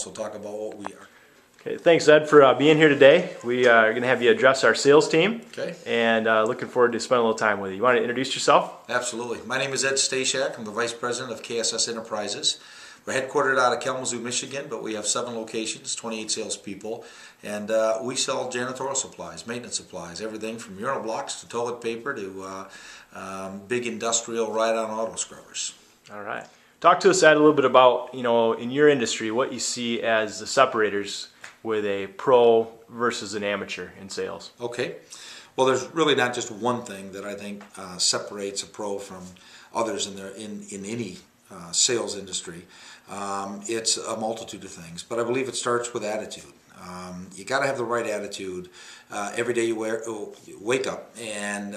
So talk about what we are. Okay, thanks Ed for being here today. We are going to have you address our sales team. Okay. And looking forward to spending a little time with you. You want to introduce yourself? Absolutely. My name is Ed Stasiak. I'm the Vice President of KSS Enterprises. We're headquartered out of Kalamazoo, Michigan, but we have 7 locations, 28 salespeople, and we sell janitorial supplies, maintenance supplies, everything from urinal blocks to toilet paper to big industrial ride-on auto scrubbers. All right. Talk to us, Ed, a little bit about, in your industry, what you see as the separators with a pro versus an amateur in sales. Okay. Well, there's really not just one thing that I think separates a pro from others in any sales industry. It's a multitude of things, but I believe it starts with attitude. You got to have the right attitude every day you wake up, and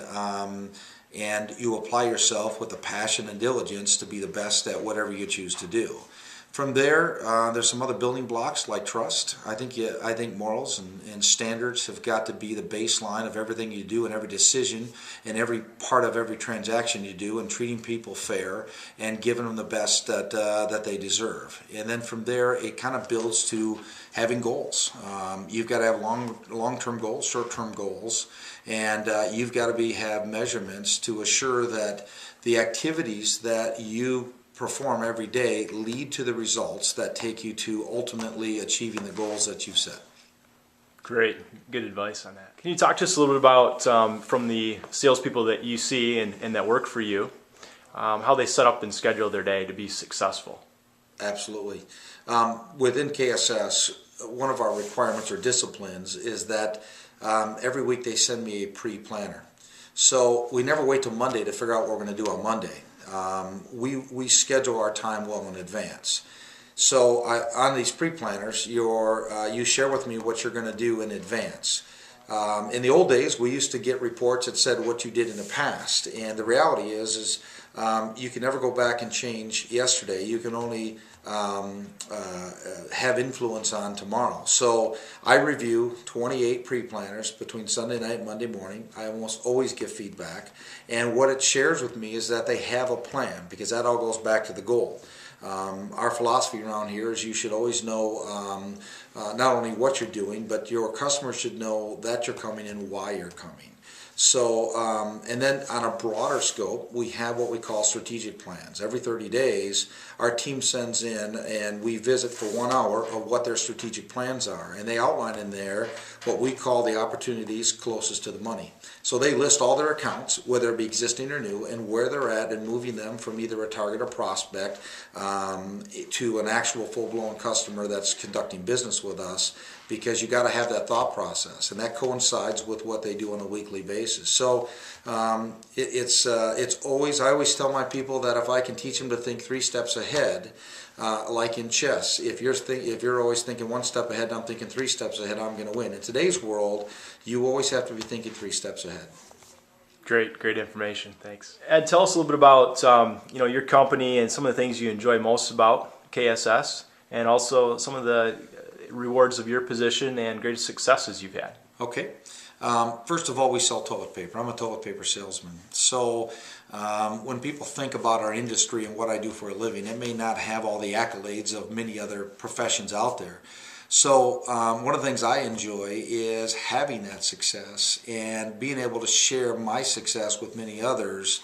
you apply yourself with the passion and diligence to be the best at whatever you choose to do. From there, there's some other building blocks like trust. I think morals and standards have got to be the baseline of everything you do and every decision and every part of every transaction you do, and treating people fair and giving them the best that they deserve. And then from there, it kind of builds to having goals. You've got to have long-term goals, short-term goals, and you've got to have measurements to assure that the activities that you perform every day lead to the results that take you to ultimately achieving the goals that you've set. Great, good advice on that. Can you talk to us a little bit about from the salespeople that you see and that work for you, how they set up and schedule their day to be successful? Absolutely. Within KSS, one of our requirements or disciplines is that every week they send me a pre-planner. So we never wait till Monday to figure out what we're going to do on Monday. We schedule our time well in advance. So on these pre-planners, you share with me what you're going to do in advance. In the old days, we used to get reports that said what you did in the past, and the reality is you can never go back and change yesterday. You can only have influence on tomorrow. So I review 28 pre-planners between Sunday night and Monday morning. I almost always give feedback, and what it shares with me is that they have a plan, because that all goes back to the goal. Our philosophy around here is you should always know not only what you're doing, but your customers should know that you're coming and why you're coming. So, and then on a broader scope, we have what we call strategic plans. Every 30 days, our team sends in and we visit for 1 hour of what their strategic plans are. And they outline in there what we call the opportunities closest to the money. So they list all their accounts, whether it be existing or new, and where they're at, and moving them from either a target or prospect to an actual full-blown customer that's conducting business with us, because you got to have that thought process, and that coincides with what they do on a weekly basis. So it's always, I always tell my people that if I can teach them to think 3 steps ahead, like in chess, if you're always thinking 1 step ahead, I'm thinking 3 steps ahead, I'm going to win. In today's world, you always have to be thinking 3 steps ahead. Great information. Thanks. Ed, tell us a little bit about your company and some of the things you enjoy most about KSS, and also some of the rewards of your position and greatest successes you've had. Okay. First of all, we sell toilet paper. I'm a toilet paper salesman. So when people think about our industry and what I do for a living, it may not have all the accolades of many other professions out there. So one of the things I enjoy is having that success and being able to share my success with many others,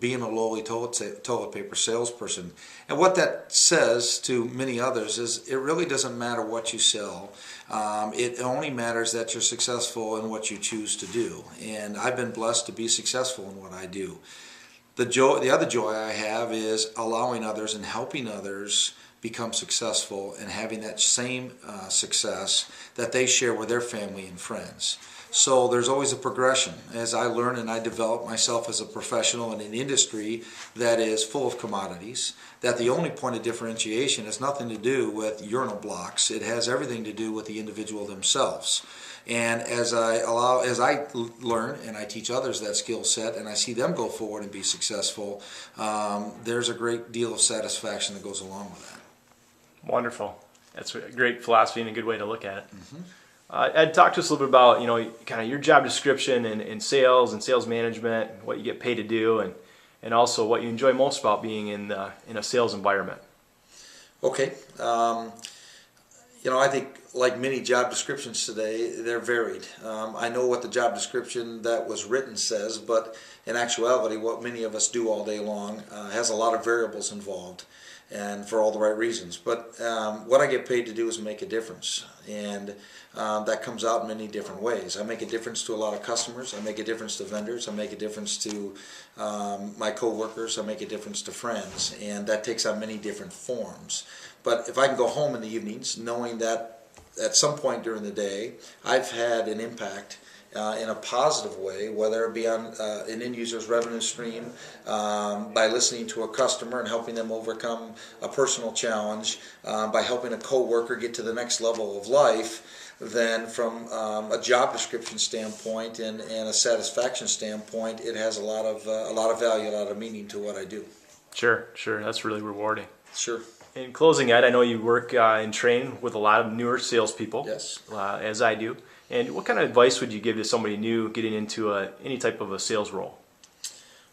being a lowly toilet paper salesperson. And what that says to many others is it really doesn't matter what you sell. It only matters that you're successful in what you choose to do. And I've been blessed to be successful in what I do. The other joy I have is allowing others and helping others become successful and having that same success that they share with their family and friends. So there's always a progression as I learn and I develop myself as a professional in an industry that is full of commodities, that the only point of differentiation has nothing to do with urinal blocks. It has everything to do with the individual themselves. And as I learn and I teach others that skill set and I see them go forward and be successful, there's a great deal of satisfaction that goes along with that. Wonderful. That's a great philosophy and a good way to look at it. Mm-hmm. Ed, talk to us a little bit about kind of your job description in sales and sales management, what you get paid to do, and also what you enjoy most about being in a sales environment. Okay. I think like many job descriptions today, they're varied. I know what the job description that was written says, but in actuality, what many of us do all day long has a lot of variables involved, and for all the right reasons. But what I get paid to do is make a difference, and that comes out in many different ways. I make a difference to a lot of customers. I make a difference to vendors. I make a difference to my coworkers. I make a difference to friends, and that takes on many different forms. But if I can go home in the evenings knowing that at some point during the day I've had an impact in a positive way, whether it be on an end user's revenue stream, by listening to a customer and helping them overcome a personal challenge, by helping a coworker get to the next level of life, then from a job description standpoint and a satisfaction standpoint, it has a lot of value, a lot of meaning to what I do. Sure, that's really rewarding. Sure. In closing, Ed, I know you work and train with a lot of newer salespeople, Yes. As I do. And what kind of advice would you give to somebody new getting into any type of a sales role?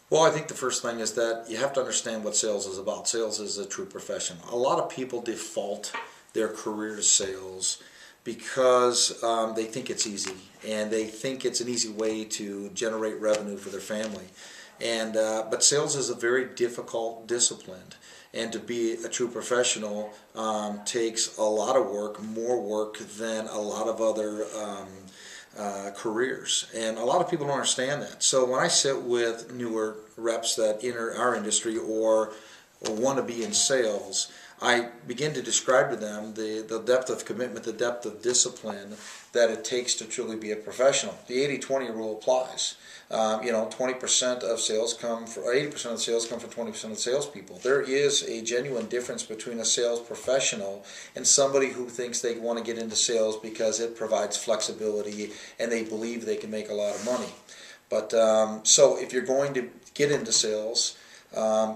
Well, I think the first thing is that you have to understand what sales is about. Sales is a true profession. A lot of people default their career to sales because they think it's easy, and they think it's an easy way to generate revenue for their family. And but sales is a very difficult discipline, and to be a true professional takes a lot of work, more work than a lot of other careers, and a lot of people don't understand that. So when I sit with newer reps that enter our industry or want to be in sales, I begin to describe to them the depth of commitment, the depth of discipline that it takes to truly be a professional. The 80-20 rule applies. 20% of sales come from, or 80% of sales come from 20% of salespeople. There is a genuine difference between a sales professional and somebody who thinks they want to get into sales because it provides flexibility and they believe they can make a lot of money. But so if you're going to get into sales,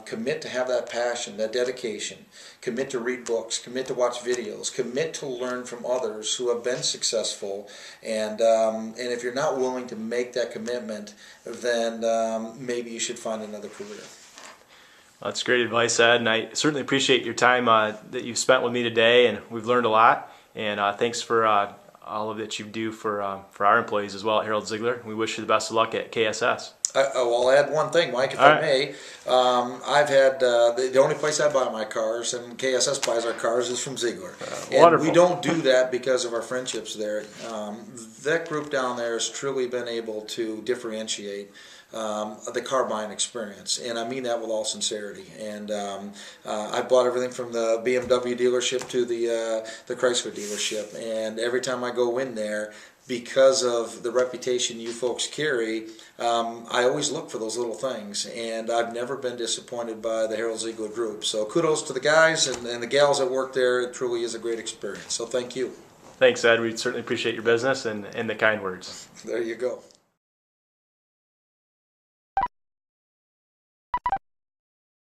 commit to have that passion, that dedication. Commit to read books. Commit to watch videos. Commit to learn from others who have been successful. And if you're not willing to make that commitment, then maybe you should find another career. Well, that's great advice, Ed, and I certainly appreciate your time that you've spent with me today, and we've learned a lot. And thanks for all of that you do for our employees as well at Harold Ziegler. We wish you the best of luck at KSS. I'll add one thing, Mike, if I may. I've had the only place I buy my cars, and KSS buys our cars, is from Ziegler. And wonderful. we don't do that because of our friendships there. That group down there has truly been able to differentiate the car buying experience, and I mean that with all sincerity. And I bought everything from the BMW dealership to the Chrysler dealership, and every time I go in there, because of the reputation you folks carry, I always look for those little things, and I've never been disappointed by the Harold Ziegler group. So kudos to the guys and the gals that work there. It truly is a great experience. So thank you. Thanks, Ed. We certainly appreciate your business and the kind words. There you go.